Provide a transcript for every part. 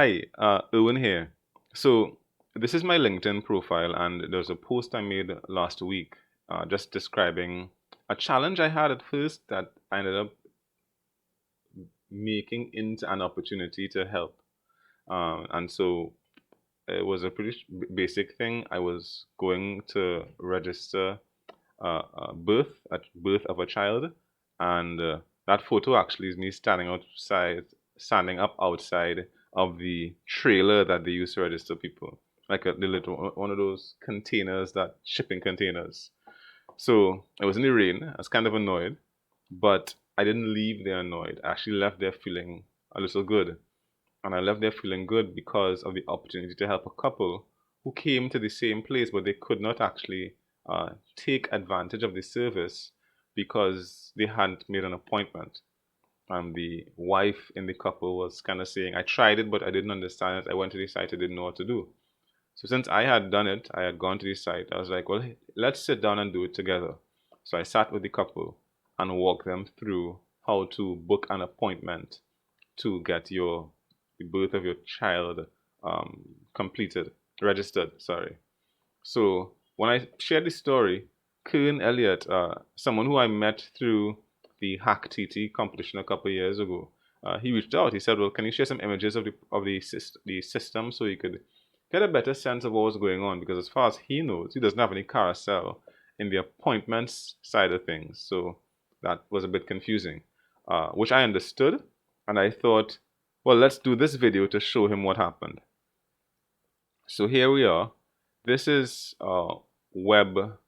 Hi, Owen here. So, this is my LinkedIn profile, and there's a post I made last week just describing a challenge I had at first that I ended up making into an opportunity to help. And so, it was a pretty basic thing. I was going to register birth of a child, and that photo actually is me standing up outside of the trailer that they use to register people, like the little one of those containers, that shipping containers. So it was in the rain. I was kind of annoyed, but I didn't leave there annoyed. I actually left there feeling a little good, and I left there feeling good because of the opportunity to help a couple who came to the same place, but they could not actually take advantage of the service because they hadn't made an appointment. And the wife in the couple was kind of saying, I tried it, but I didn't understand it. I went to the site, I didn't know what to do. So since I had done it, I had gone to the site, I was like, well, let's sit down and do it together. So I sat with the couple and walked them through how to book an appointment to get the birth of your child completed, registered. Sorry. So when I shared this story, Kern Elliott, someone who I met through the Hack TT competition a couple of years ago, he reached out. He said, "Well, can you share some images of the system so you could get a better sense of what was going on? Because as far as he knows, he doesn't have any carousel in the appointments side of things. So that was a bit confusing, which I understood, and I thought, well, let's do this video to show him what happened. So here we are. This is web.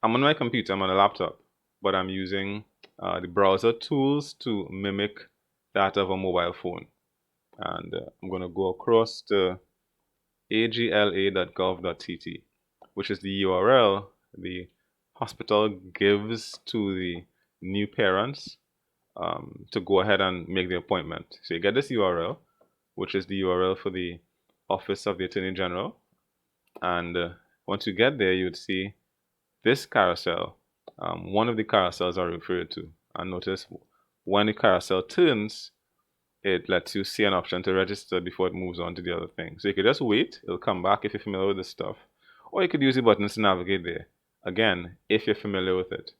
I'm on my computer, I'm on a laptop, but I'm using the browser tools to mimic that of a mobile phone. And I'm going to go across to agla.gov.tt, which is the URL the hospital gives to the new parents to go ahead and make the appointment. So you get this URL, which is the URL for the Office of the Attorney General. And once you get there, you would see this carousel. One of the carousels are referred to. And notice when the carousel turns, it lets you see an option to register before it moves on to the other thing. So you could just wait, it'll come back if you're familiar with this stuff. Or you could use the buttons to navigate there. Again, if you're familiar with it.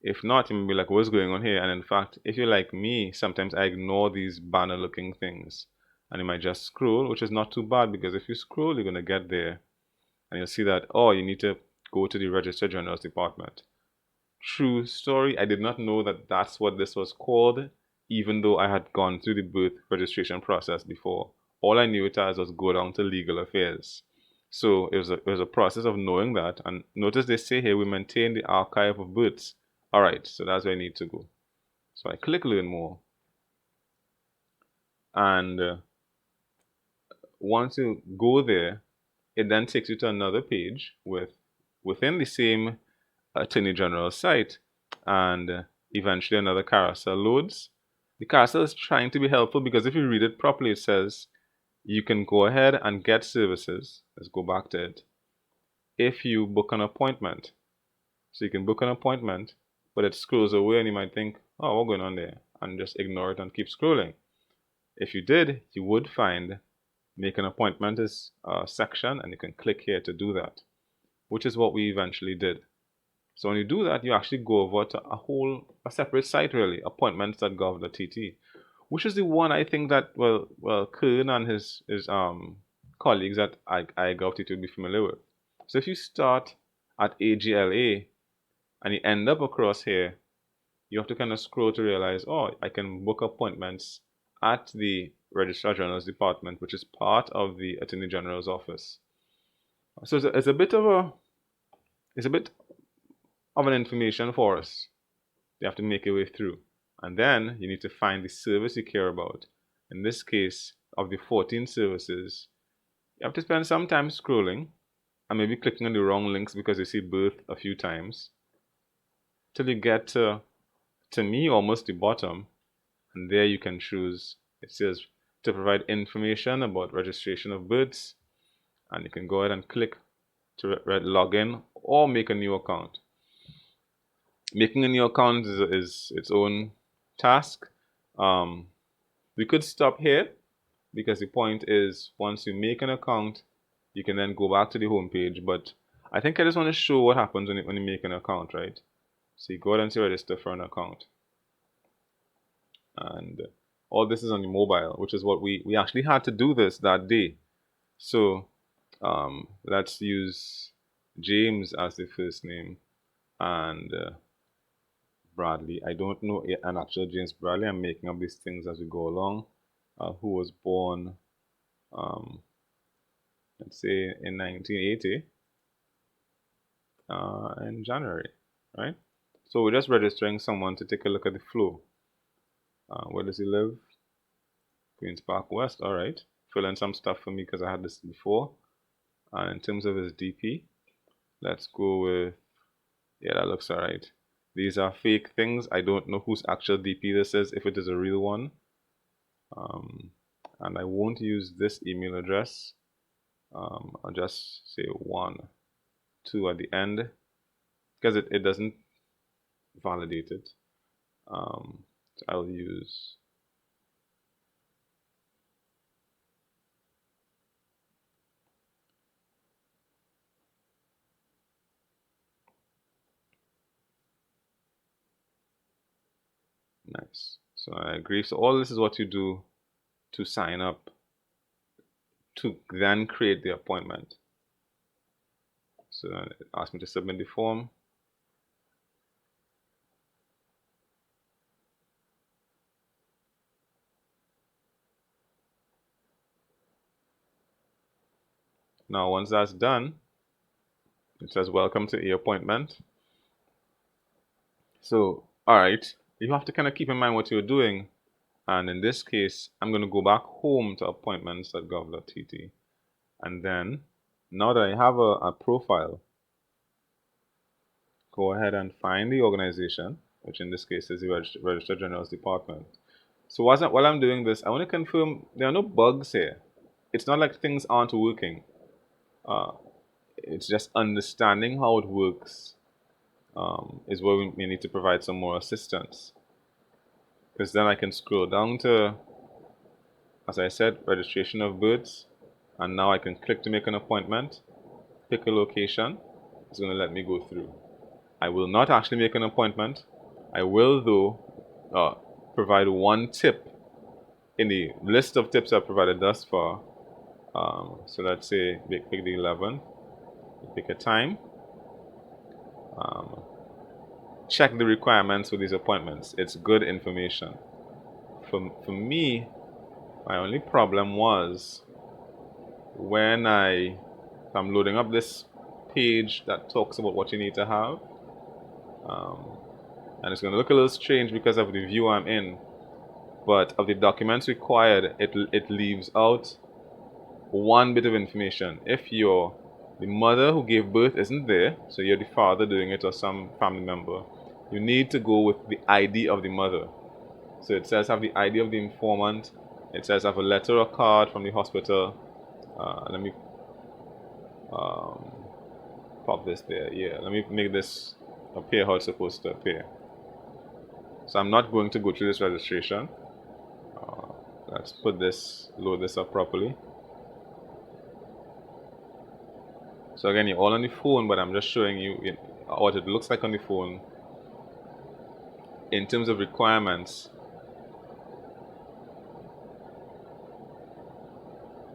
If not, you may be like, what's going on here? And in fact, if you're like me, sometimes I ignore these banner looking things. And you might just scroll, which is not too bad because if you scroll, you're going to get there and you'll see that, oh, you need to go to the Register General's department. True story, I did not know that that's what this was called, even though I had gone through the birth registration process before. All I knew it as was go down to legal affairs. So it was a process of knowing that. And notice they say here we maintain the archive of births. All right, so that's where I need to go. So I click learn more. And once you go there, it then takes you to another page within the same Attorney General site, and eventually another carousel loads. The carousel is trying to be helpful because if you read it properly, it says you can go ahead and get services. Let's go back to it. If you book an appointment, so you can book an appointment, but it scrolls away and you might think, oh, what's going on there? And just ignore it and keep scrolling. If you did, you would find make an appointment is a section, and you can click here to do that, which is what we eventually did. So when you do that, you actually go over to a separate site really, appointments.gov.tt, which is the one I think that Kern and his colleagues at iGovTT would be familiar with. So if you start at AGLA and you end up across here, you have to kind of scroll to realize, oh, I can book appointments at the Registrar General's department, which is part of the Attorney General's office. So it's a bit of an information for us. You have to make your way through. And then you need to find the service you care about. In this case, of the 14 services, you have to spend some time scrolling and maybe clicking on the wrong links because you see birth a few times till you get to me, almost the bottom. And there you can choose, it says to provide information about registration of births. And you can go ahead and click to log in or make a new account. Making a new account is its own task. We could stop here because the point is once you make an account, you can then go back to the home page. But I think I just want to show what happens when you make an account, right? So you go ahead and say register for an account. And all this is on the mobile, which is what we actually had to do this that day. So let's use James as the first name, and Bradley. I don't know an actual James Bradley. I'm making up these things as we go along. Who was born, um, let's say, in 1980, in January, right? So we're just registering someone to take a look at the flow. Where does he live? Queens Park West. All right. Fill in some stuff for me because I had this before. And in terms of his DP, let's go with, yeah, that looks all right. These are fake things. I don't know whose actual DP this is, if it is a real one. And I won't use this email address. I'll just say 1, 2 at the end because it doesn't validate it. So I'll use nice. So I agree. So all this is what you do to sign up to then create the appointment. So it asks me to submit the form. Now once that's done, it says welcome to e-appointment. So alright, you have to kind of keep in mind what you're doing. And in this case, I'm going to go back home to appointments.gov.tt. And then, now that I have a profile, go ahead and find the organization, which in this case is the Registrar General's Department. So while I'm doing this, I want to confirm there are no bugs here. It's not like things aren't working. It's just understanding how it works is where we may need to provide some more assistance. Because then I can scroll down to, as I said, registration of births, and now I can click to make an appointment, pick a location. It's going to let me go through. I will not actually make an appointment. I will, though, provide one tip in the list of tips I've provided thus far. So let's say pick the 11th, pick a time. Check the requirements for these appointments. It's good information. For me, my only problem was when I'm loading up this page that talks about what you need to have, and it's going to look a little strange because of the view I'm in, but of the documents required, it leaves out one bit of information. If the mother who gave birth isn't there, so you're the father doing it or some family member, you need to go with the ID of the mother. So it says have the ID of the informant. It says have a letter or card from the hospital. Let me pop this there. Yeah, let me make this appear how it's supposed to appear. So I'm not going to go through this registration. Let's load this up properly. So again, you're all on the phone, but I'm just showing you what it looks like on the phone in terms of requirements.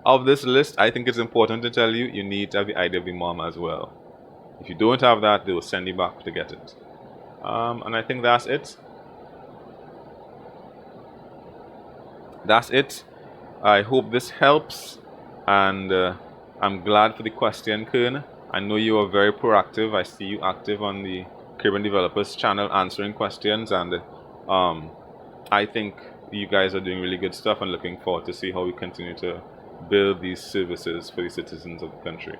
Of this list, I think it's important to tell you need to have the ID of the mom as well. If you don't have that, they will send you back to get it. And I think that's it. That's it. I hope this helps, and I'm glad for the question, Kern. I know you are very proactive. I see you active on the Caribbean Developers channel answering questions, and I think you guys are doing really good stuff and looking forward to see how we continue to build these services for the citizens of the country.